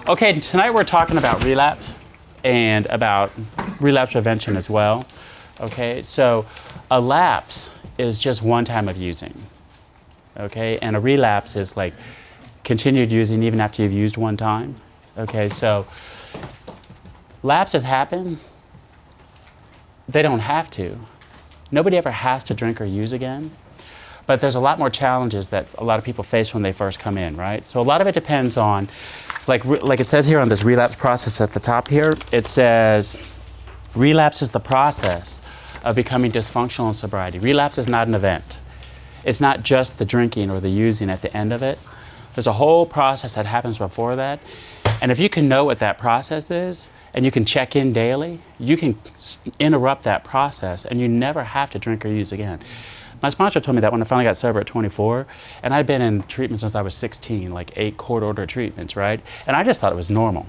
Okay, tonight we're talking about relapse and about relapse prevention as well. Okay, so a lapse is just one time of using. Okay, and a relapse is like continued using even after you've used one time. Okay, so lapses happen. They don't have to. Nobody ever has to drink or use again. But there's a lot more challenges that a lot of people face when they first come in, right? So a lot of it depends on, like it says here on this relapse process at the top here, it says relapse is the process of becoming dysfunctional in sobriety. Relapse is not an event. It's not just the drinking or the using at the end of it. There's a whole process that happens before that. And if you can know what that process is, and you can check in daily, you can interrupt that process and you never have to drink or use again. My sponsor told me that when I finally got sober at 24, and I'd been in treatment since I was 16, like 8 court-ordered treatments, right? And I just thought it was normal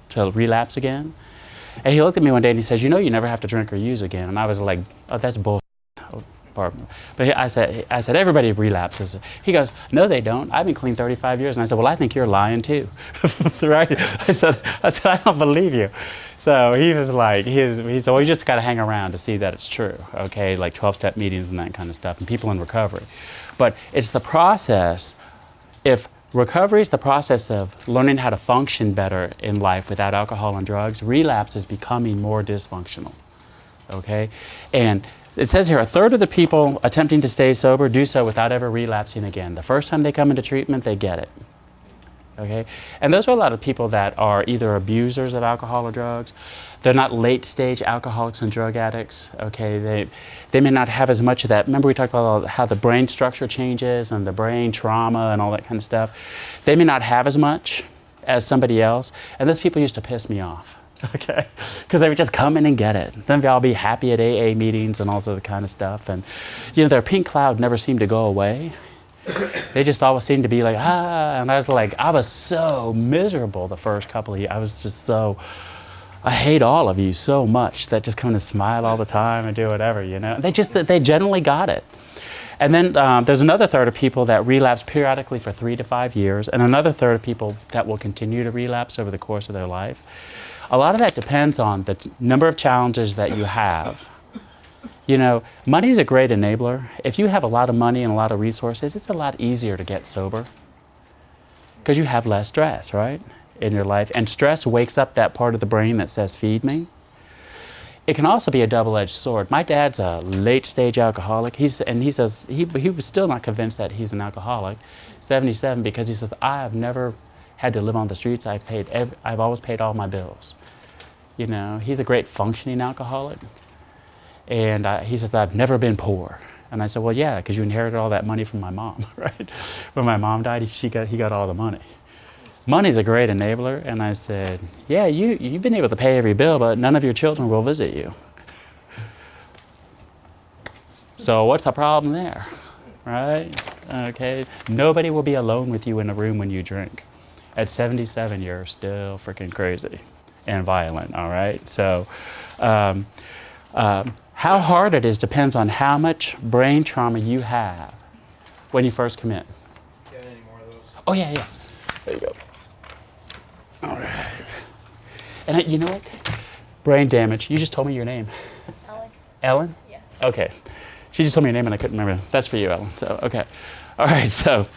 to relapse again. And he looked at me one day and he says, you know, you never have to drink or use again. And I was like, oh, that's bull. But I said, everybody relapses. He goes, no, they don't. I've been clean 35 years. And I said, well, I think you're lying too, right? I said, I don't believe you. So he was like, he said, well, you just got to hang around to see that it's true, okay? Like 12-step meetings and that kind of stuff, and people in recovery. But it's the process. If recovery is the process of learning how to function better in life without alcohol and drugs, relapse is becoming more dysfunctional, okay? And it says here, 1/3 of the people attempting to stay sober do so without ever relapsing again. The first time they come into treatment, they get it. Okay? And those are a lot of people that are either abusers of alcohol or drugs. They're not late-stage alcoholics and drug addicts. Okay? They may not have as much of that. Remember we talked about how the brain structure changes and the brain trauma and all that kind of stuff. They may not have as much as somebody else. And those people used to piss me off. Okay, because they would just come in and get it. Then they'd all be happy at AA meetings and all that kind of stuff. And, you know, their pink cloud never seemed to go away. They just always seemed to be like, ah. And I was like, I was so miserable the first couple of years. I was just so, I hate all of you so much that just come and smile all the time and do whatever, you know. They generally got it. And then there's another 1/3 of people that relapse periodically for 3 to 5 years, and another 1/3 of people that will continue to relapse over the course of their life. A lot of that depends on the number of challenges that you have. You know, money is a great enabler. If you have a lot of money and a lot of resources, it's a lot easier to get sober because you have less stress, right, in your life. And stress wakes up that part of the brain that says, feed me. It can also be a double-edged sword. My dad's a late-stage alcoholic. He says he was still not convinced that he's an alcoholic, 77, because he says, I have never had to live on the streets. I've always paid all my bills. You know, he's a great functioning alcoholic. And he says, I've never been poor. And I said, well, yeah, because you inherited all that money from my mom, right? When my mom died, he got all the money. Money's a great enabler. And I said, yeah, you've been able to pay every bill, but none of your children will visit you. So what's the problem there, right? Okay, nobody will be alone with you in a room when you drink. At 77, you're still freaking crazy and violent, all right? So how hard it is depends on how much brain trauma you have when you first come in. Got any more of those? Oh, yeah. There you go. All right. And you know what? Brain damage. You just told me your name. Ellen? Ellen? Yeah. Okay. She just told me your name and I couldn't remember. That's for you, Ellen. So, okay. All right, so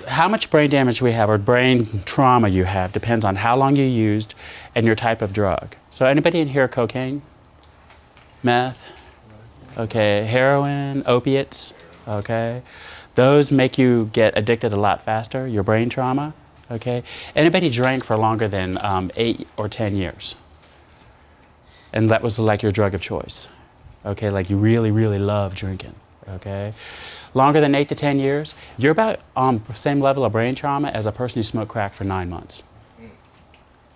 how much brain damage we have or brain trauma you have depends on how long you used and your type of drug. So anybody in here cocaine? Meth? Okay, heroin, opiates? Okay. Those make you get addicted a lot faster, your brain trauma. Okay. Anybody drank for longer than 8 or 10 years? And that was like your drug of choice. Okay, like you really, really love drinking. Okay. Longer than 8 to 10 years, you're about on the same level of brain trauma as a person who smoked crack for 9 months.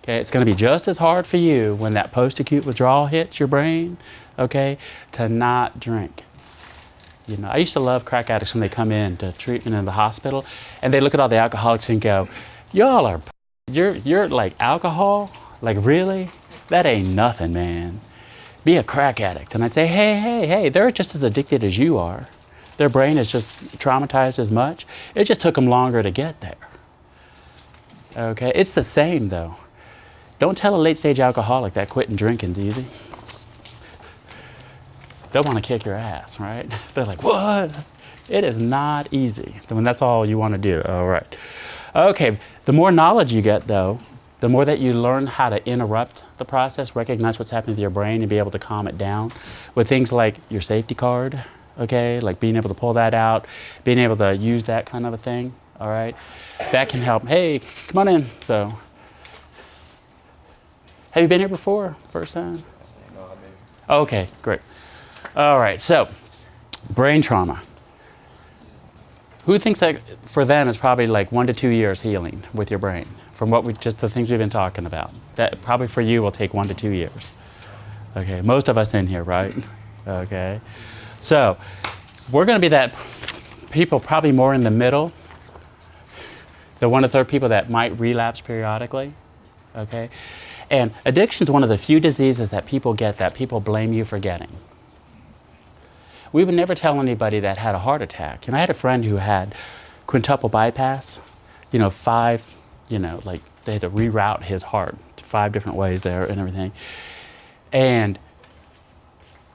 Okay, it's going to be just as hard for you when that post-acute withdrawal hits your brain, okay, to not drink. You know, I used to love crack addicts when they come in to treatment in the hospital, and they look at all the alcoholics and go, y'all are, you're like alcohol? Like really? That ain't nothing, man. Be a crack addict. And I'd say, hey, they're just as addicted as you are. Their brain is just traumatized as much. It just took them longer to get there. Okay, it's the same though. Don't tell a late stage alcoholic that quitting drinking's easy. They'll want to kick your ass, right? They're like, what? It is not easy. When that's all you want to do. All right. Okay, the more knowledge you get though, the more that you learn how to interrupt the process, recognize what's happening to your brain and be able to calm it down with things like your safety card, okay? Like being able to pull that out, being able to use that kind of a thing, all right? That can help. Hey, come on in. So, have you been here before? First time? No, I've been. Okay, great. All right, so brain trauma. Who thinks that for them it's probably like 1 to 2 years healing with your brain from what we just the things we've been talking about? That probably for you will take 1 to 2 years. Okay, most of us in here, right? Okay, so we're going to be that people probably more in the middle, the 1 1/3 people that might relapse periodically. Okay, and addiction is one of the few diseases that people get that people blame you for getting. We would never tell anybody that had a heart attack. And I had a friend who had quintuple bypass, 5, like they had to reroute his heart 5 different ways there and everything. And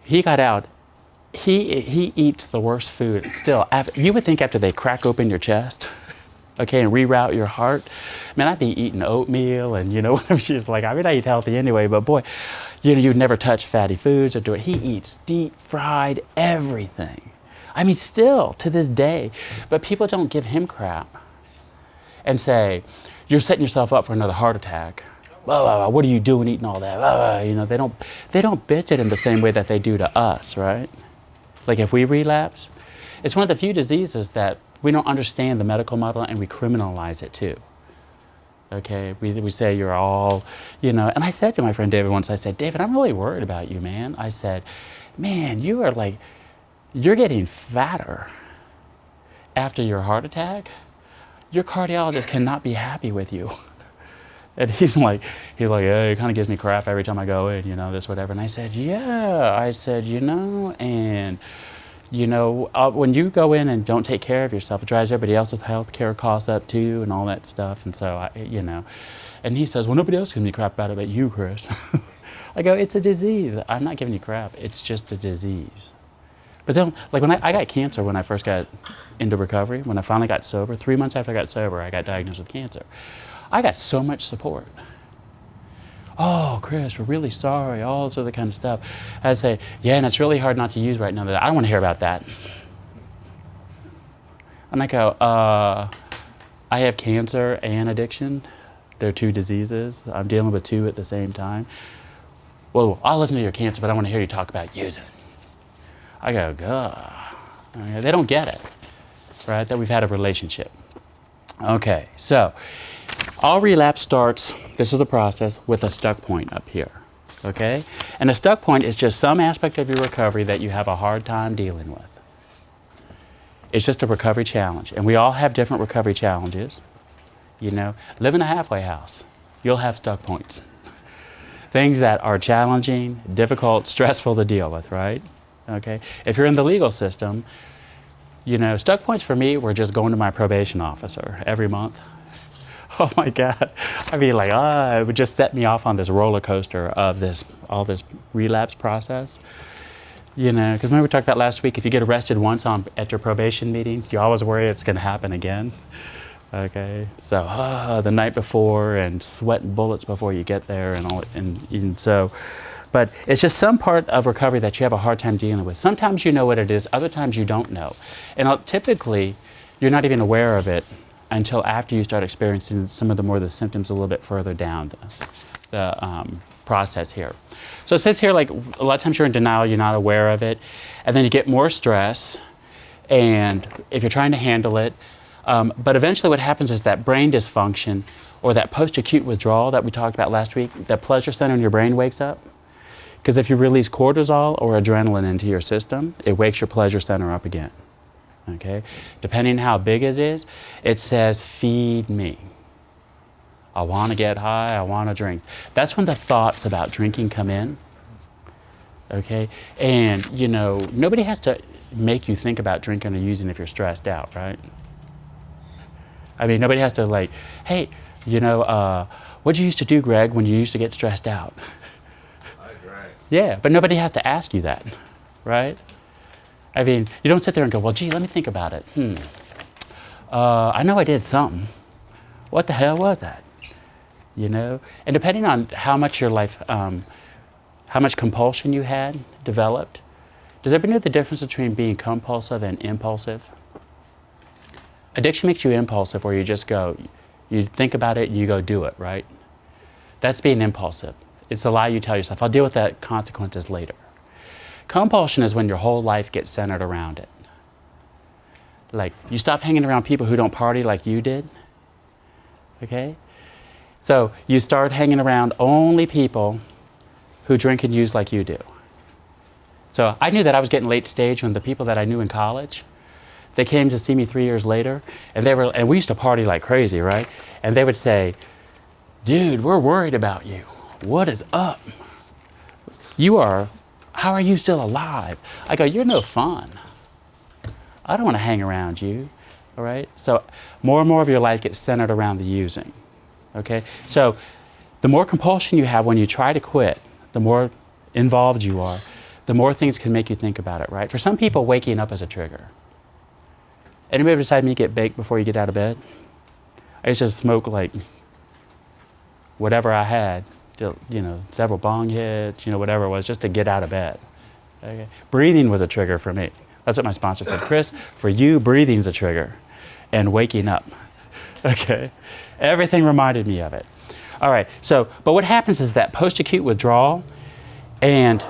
he got out. He eats the worst food still. You would think after they crack open your chest, okay, and reroute your heart, man, I'd be eating oatmeal and, whatever. She's like, I eat healthy anyway, but boy, you'd never touch fatty foods or do it. He eats deep fried everything. I mean, still to this day, but people don't give him crap and say, you're setting yourself up for another heart attack. Blah, blah, blah. What are you doing eating all that? Blah, blah. They don't bitch it in the same way that they do to us, right? Like if we relapse, it's one of the few diseases that we don't understand the medical model and we criminalize it too. Okay, we say you're all, and I said to my friend David once, I said, David, I'm really worried about you, man. I said, man, you're getting fatter after your heart attack. Your cardiologist cannot be happy with you. And he's like, yeah, it kind of gives me crap every time I go in, this, whatever. And I said, yeah, and when you go in and don't take care of yourself, it drives everybody else's health care costs up too and all that stuff. And so, and he says, well, nobody else gives me crap about it but you, Chris. I go, it's a disease. I'm not giving you crap. It's just a disease. But then, like when I got cancer when I first got into recovery, when I finally got sober, 3 months after I got sober, I got diagnosed with cancer. I got so much support. Oh, Chris, we're really sorry, all this other kind of stuff. I'd say, yeah, and it's really hard not to use right now. I don't want to hear about that. And I go, I have cancer and addiction. They're 2 diseases. I'm dealing with 2 at the same time. Well, I'll listen to your cancer, but I want to hear you talk about using. I go, God. They don't get it, right? That we've had a relationship. Okay, so all relapse starts, this is the process, with a stuck point up here, okay? And a stuck point is just some aspect of your recovery that you have a hard time dealing with. It's just a recovery challenge, and we all have different recovery challenges. Live in a halfway house, you'll have stuck points. Things that are challenging, difficult, stressful to deal with, right? Okay, if you're in the legal system, stuck points for me were just going to my probation officer every month. Oh my God. I mean, it would just set me off on this roller coaster of all this relapse process. Because remember we talked about last week, if you get arrested once at your probation meeting, you always worry it's going to happen again. Okay, so the night before and sweating bullets before you get there and all, and so, but it's just some part of recovery that you have a hard time dealing with. Sometimes you know what it is, other times you don't know. And typically, you're not even aware of it until after you start experiencing some of the symptoms a little bit further down the process here. So it says here, like a lot of times you're in denial, you're not aware of it, and then you get more stress, and if you're trying to handle it, but eventually what happens is that brain dysfunction or that post-acute withdrawal that we talked about last week, that pleasure center in your brain wakes up. Because if you release cortisol or adrenaline into your system, it wakes your pleasure center up again. Okay? Depending on how big it is, it says, feed me. I want to get high, I want to drink. That's when the thoughts about drinking come in. Okay? And, nobody has to, make you think about drinking or using if you're stressed out, right? I mean, nobody has to like, hey, what'd you used to do, Greg, when you used to get stressed out? I drank. Yeah, but nobody has to ask you that, right? I mean, you don't sit there and go, well, gee, let me think about it. I know I did something. What the hell was that? And depending on how much your life, how much compulsion you had developed, does everybody know the difference between being compulsive and impulsive? Addiction makes you impulsive, where you just go, you think about it and you go do it, right? That's being impulsive. It's a lie you tell yourself, I'll deal with that consequences later. Compulsion is when your whole life gets centered around it. Like, you stop hanging around people who don't party like you did, okay? So you start hanging around only people who drink and use like you do. So I knew that I was getting late stage when the people that I knew in college, they came to see me 3 years later, and we used to party like crazy, right? And they would say, dude, we're worried about you. What is up? How are you still alive? I go, you're no fun. I don't want to hang around you, all right? So more and more of your life gets centered around the using, okay? So the more compulsion you have when you try to quit, the more involved you are, the more things can make you think about it, right? For some people, waking up is a trigger. Anybody beside me get baked before you get out of bed? I used to smoke like whatever I had, several bong hits, whatever it was, just to get out of bed. Okay? Breathing was a trigger for me. That's what my sponsor said. Chris, for you, breathing's a trigger, and waking up. Okay? Everything reminded me of it. All right, but what happens is that post-acute withdrawal, and do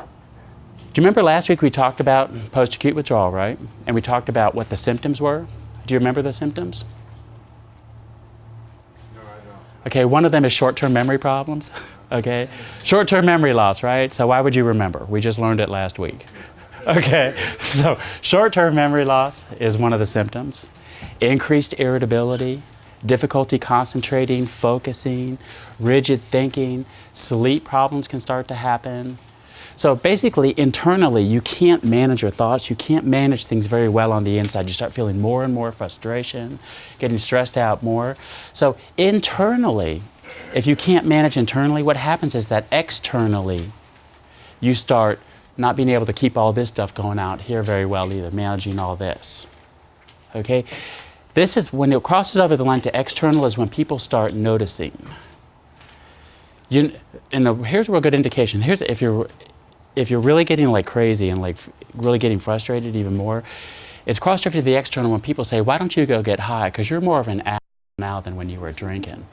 you remember last week we talked about post-acute withdrawal, right? And we talked about what the symptoms were. Do you remember the symptoms? No, I don't. Okay, one of them is short-term memory problems. Okay, short-term memory loss, right? So why would you remember? We just learned it last week. Okay, so short-term memory loss is one of the symptoms. Increased irritability, difficulty concentrating, focusing, rigid thinking, sleep problems can start to happen. So basically, internally, you can't manage your thoughts. You can't manage things very well on the inside. You start feeling more and more frustration, getting stressed out more. So internally, if you can't manage internally, what happens is that externally, you start not being able to keep all this stuff going out here very well either, managing all this. Okay? This is when it crosses over the line to external, is when people start noticing. Here's a real good indication. If you're really getting like crazy and like really getting frustrated even more, it's crossed over to the external when people say, why don't you go get high? Because you're more of an addict now than when you were drinking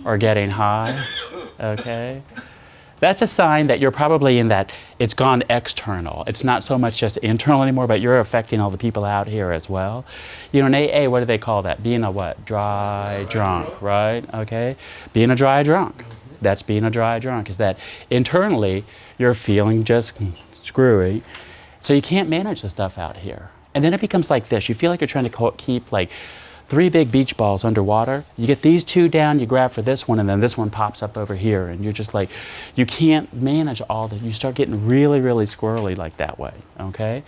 or getting high, okay? That's a sign that you're probably in that it's gone external. It's not so much just internal anymore, but you're affecting all the people out here as well. In AA, what do they call that? Being a what? Dry drunk, right? Okay? Being a dry drunk. That's being a dry drunk, is that internally you're feeling just screwy, so you can't manage the stuff out here. And then it becomes like this. You feel like you're trying to keep like 3 big beach balls underwater. You get these 2 down, you grab for this one, and then this one pops up over here, and you're just like, you can't manage all that. You start getting really, really squirrely like that way, okay?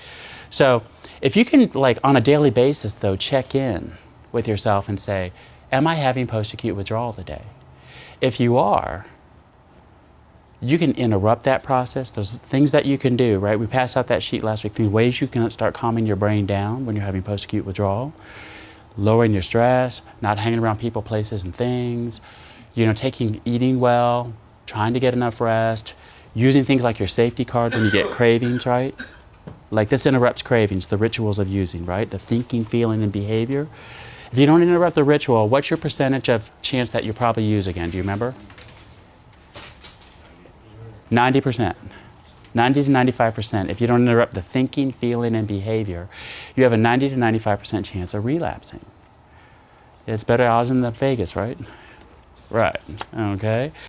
So if you can, like on a daily basis though, check in with yourself and say, am I having post-acute withdrawal today? If you are, you can interrupt that process. There's things that you can do, right? We passed out that sheet last week, the ways you can start calming your brain down when you're having post-acute withdrawal. Lowering your stress, not hanging around people, places, and things, eating well, trying to get enough rest, using things like your safety card when you get cravings, right? Like this interrupts cravings, the rituals of using, right? The thinking, feeling, and behavior. If you don't interrupt the ritual, what's your percentage of chance that you'll probably use again? Do you remember? 90%. 90 to 95%. If you don't interrupt the thinking, feeling, and behavior, you have a 90 to 95% chance of relapsing. It's better odds than Vegas, right? Right, okay.